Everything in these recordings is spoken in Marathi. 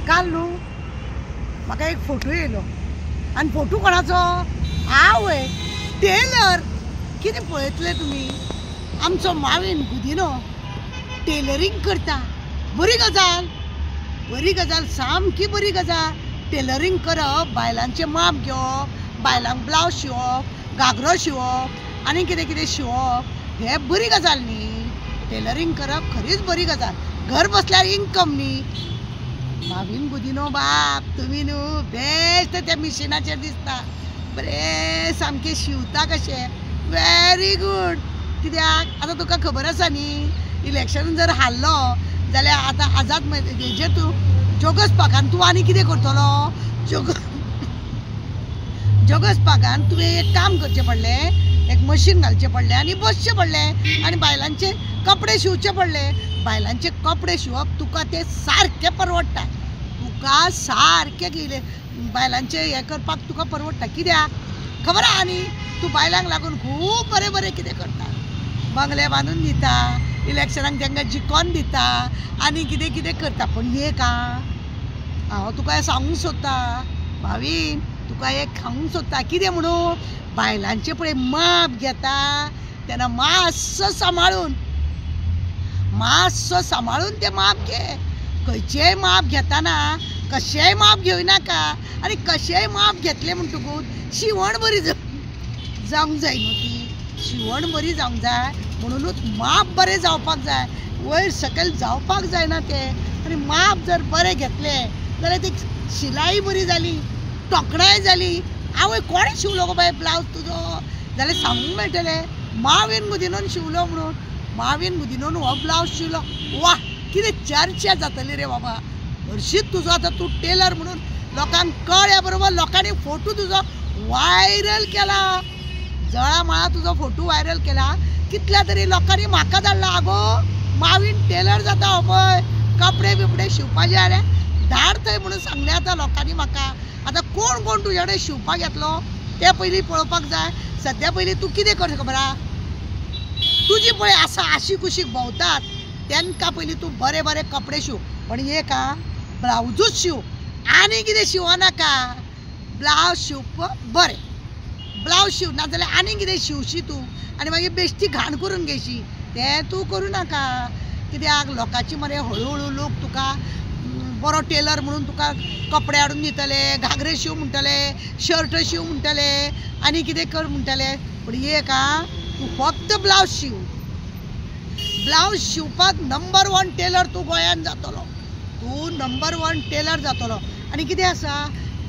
काल न्हू म्हाका एक फोटो येयलो आनी फोटो कोणाचो आवय टेलर कितें पळयतले तुमी आमचो मावीन गुदिनो टेलरींग करता बरी गजाल सामकी बरी गजाल टेलरींग करप बायलांचे माप घेवप बायलांक ब्लावज शिवप घागरो शिवप आनी कितें कितें शिवप हे बरी गजाल न्ही टेलरींग करप खरीच बरी गजाल घर बसल्यार इन्कम न्ही मावीन गुदिनो बाप तुमी न्हू बेस्ट त्या मिशिनाचेर दिसता बरे सामके शिवता कशे वेरी गूड कित्याक आतां तुका खबर आसा न्ही इलेक्शन जर हारलो जाल्यार आतां आझाद हेजेर तूं जोगस पाकान तूं आनी कितें करतलो जोगस पाकान तुवें एक काम करचें पडलें एक मशीन घालचें पडलें आनी बसचें पडलें आनी बायलांचे कपडे शिवचे पडले बायलांचे कपडे शिवप तुका ते सारके परवडटा तुका सारके गेले बायलांचे हे करपाक तुका परवडटा कित्याक खबर आहा न्ही तूं बायलांक लागून खूब बरें बरें कितें करता बंगले बांदून दिता इलेक्शनाक तांकां जिखोन दिता आनी कितें कितें करता पण हे का हांव तुका सांगूंक सोदता भावीन तुका एक सांगूंक सोदता कितें म्हणून बायलांचे पळय माप घेता तेन्ना मातसो सांबाळून ते माप घे खंयचेय माप घेतना कशेंय माप घेवं नाका आनी कशेंय माप घेतलें म्हणटकूच शिवण बरी जावंक जाय न्हू ती शिवण बरी जावंक जाय म्हणूनच माप बरें जावपाक जाय वयर सकयल जावपाक जायना तें आनी माप जर बरें घेतलें जाल्यार ती शिलाई बरी जाली तोखणाय जाली आवय कोणें शिवलो गो बाय ब्लावज तुजो जाल्यार सांगूंक मेळटलें मावीन गुदिनोन शिवलो म्हणून मावीन गुदिनोन हो ब्लावज शिवलो वा कितें चर्चा जातली रे बाबा हरशीत तुजो आतां तूं टेलर म्हणून लोकांक कळ्या बरोबर लोकांनी फोटो तुजो वायरल केला जळमाळा तुजो फोटो वायरल केला कितल्या तरी लोकांनी म्हाका धाडला आगो मावीन टेलर जाता हो पळय कपडे बिपडे शिवपाचे जाल्यार धाड थंय म्हणून सांगलें आतां लोकांनी म्हाका आतां कोण कोण तुजे कडेन शिवपाक येतलो ते पयलीं पळोवपाक जाय सद्या पयलीं तूं कितें कर खबर आहा तुजी पळय आसा आशी कुशीक भोंवतात तांकां पयलीं तूं बरें बरें कपडे शिव पण एक आं ब्लावजूच शिव आनी कितें शिवनाका ब्लावज शिवप बरें ब्लावज शिव ना जाल्यार आनी कितें शिवशी तूं आनी मागीर बेश्टी घाण करून घेशी तें तूं करूं नाका कित्याक लोकांची मरे हळू लोक तुका बरो टेलर म्हणून तुका कपडे हाडून दितले घागरे शिव म्हणटले शर्ट शिव म्हणटले आनी कितें कर म्हणटले पण एक आं तूं फक्त ब्लावज शिव ब्लावज शिवपाक नंबर 1 टेलर तूं गोंयांत जातलो तूं नंबर 1 टेलर जातलो आनी कितें आसा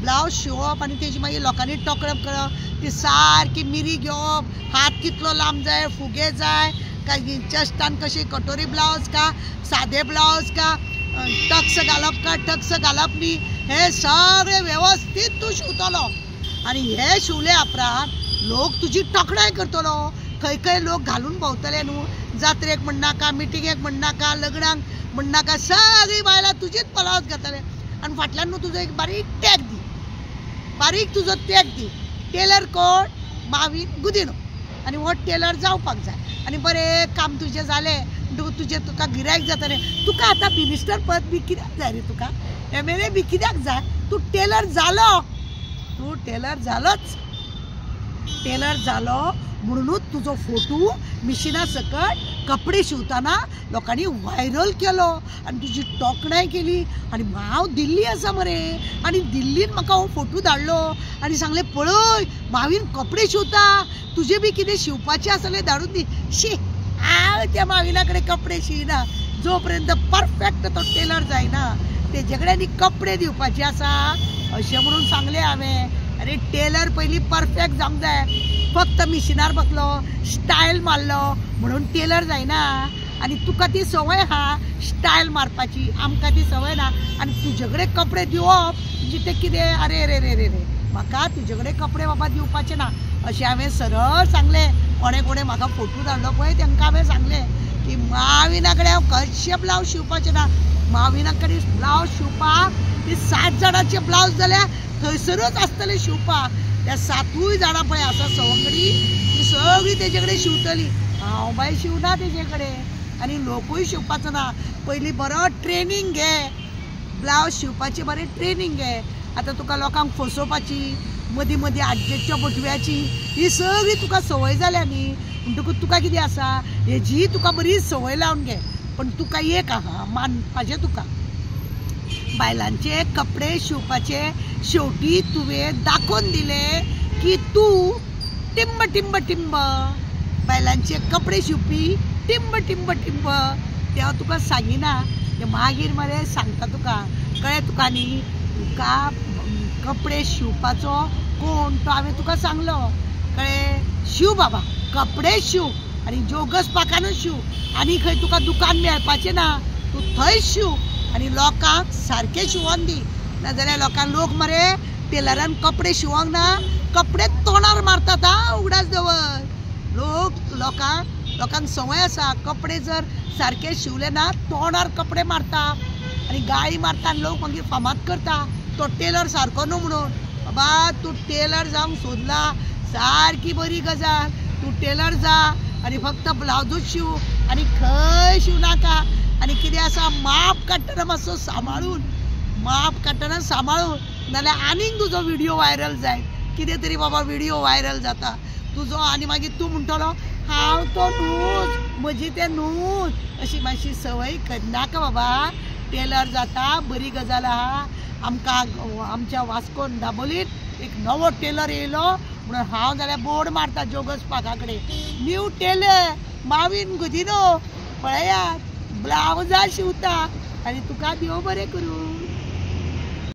ब्लावज शिवप आनी तेजी मागीर लोकांनी टोकरप करप ती सारकी मिरी घेवप हात कितलो लांब जाय फुगे जाय काय चस्टान कशी कटोरी ब्लावज का सादे ब्लावज का टक्स घालप का टक्स घालप न्ही हे सगळें वेवस्थीत तूं शिवतलो आनी हे शिवले उपरांत लोक तुजी तोखणाय करतलो खंय खंय लोक घालून भोंवतले न्हू जात्रेक म्हणनाका मिटिंगेक म्हणनाका लग्नाक म्हणनाका सगळीं बायलां तुजीच ब्लावज घातले आनी फाटल्यान न्हू तुजो एक बारीक टॅग दी बारीक तुजो टॅग दी टेलर कोण मावीन गुदिनो आनी हो टेलर जावपाक जाय आनी बरें काम तुजें जालें तुका गिरायक जातलें तुका आतां मिनिस्टर पद बी कित्याक जाय रे तुका MLA बी कित्याक जाय तूं टेलर जालो म्हणूनच तुजो फोटो मिशिना सकट कपडे शिवताना लोकांनी वायरल केलो आनी तुजी तोखणाय केली आनी हांव दिल्ली आसा मरे आनी दिल्लीन म्हाका हो फोटो धाडलो आनी सांगलें पळय मावीन कपडे शिवता तुजे बी कितें शिवपाचें आसलें धाडून दी शी हांव त्या माविना कडेन कपडे शियना जो पर्यंत परफेक्ट तो टेलर जायना तेजे कडेन कपडे दिवपाचे आसा अशें म्हणून सांगलें हांवें अरे टेलर पयलीं परफेक्ट जावंक जाय फक्त मिशिनार बसलो स्टायल मारलो म्हणून टेलर जायना आनी तुका ती संवय आहा स्टायल मारपाची आमकां ती संवय ना आनी तुजे कडेन कपडे दिवप म्हणजे ते कितें अरे रे रे रे रे म्हाका तुजे कडेन कपडे बाबा दिवपाचे ना अशें हांवें सरळ सांगलें कोणे म्हाका फोटो धाडलो पळय तांकां हांवें सांगलें की माविना कडेन हांव कशें ब्लावज शिवपाचें ना माविना कडेन ब्लावज शिवपाक ती 7 जाणांचे ब्लावज जाल्यार थंयसरूच आसतले शिवपाक त्या 7 जाणां पळय आसा सवंगडी ती सगळीं तेजे कडेन शिवतली हांव बाय शिवना तेजे कडेन आनी लोकूय शिवपाचो ना पयलीं बरो ट्रेनींग घे ब्लावज शिवपाची बरें ट्रेनिंग घे. आतां तुका लोकांक फसोवपाची मदीं मदीं आज्जेच्या बोटव्याची ही सगळी तुका संवय जाल्या न्ही. म्हणटकूच तुका कितें आसा हेजी तुका बरी संवय लावन घे. पण तुका एक आहा मानपाचें तुका बायलांचे कपडे शिवपाचे शेवटी तुवें दाखोवन दिलें की तूं टिंब टिंब टिंब बायलांचे कपडे शिवपी टिंब टिंब टिंब ते हांव तुका सांगिना. ते मागीर मरे सांगता तुका कळ्ळें तुका न्ही. तुका कपडे शिवपाचो कोण तो हांवें तुका सांगलो कळ्ळें. शिव बाबा कपडे शिव आनी जोगस पाकानूच शिव. आनी खंय तुका दुकान मेळपाचें ना तूं थंय शिव आनी लोकांक सारकें शिवोन दी. नाजाल्यार लोक मरे टेलरान कपडे शिवोंक ना कपडे तोंडार मारतात हा उगडास दवर. लोकांक संवय आसा कपडे जर सारके शिवले ना तोंडार कपडे मारता आनी गाळी मारता आनी लोक मागीर फामाद करता तो टेलर सारको न्हू म्हणून. बाबा तूं टेलर जावंक सोदला सारकी बरी गजाल. तूं टेलर जा आनी फक्त ब्लावजूच शिव आनी खंय शिवनाका. आनी कितें आसा माप काडटना मातसो सांबाळून नाल्यार आनीक तुजो व्हिडिओ व्हायरल जाय. कितें तरी बाबा व्हिडिओ व्हायरल जाता तुजो आनी मागीर तूं म्हणटलो हांव तो न्हूच म्हजी तें न्हूच अशी मातशी संवय करनाका बाबा. टेलर जाता बरी गजाल आहा. आमकां आमच्या वास्कोन दाबोलीत एक नवो टेलर येयलो म्हणून हांव जाल्यार बोर्ड मारता जोगस पाका कडेन न्यू टेलर मावीन गुदिनो पळयात ब्लावजां शिवता आनी तुका देव बरें करूं.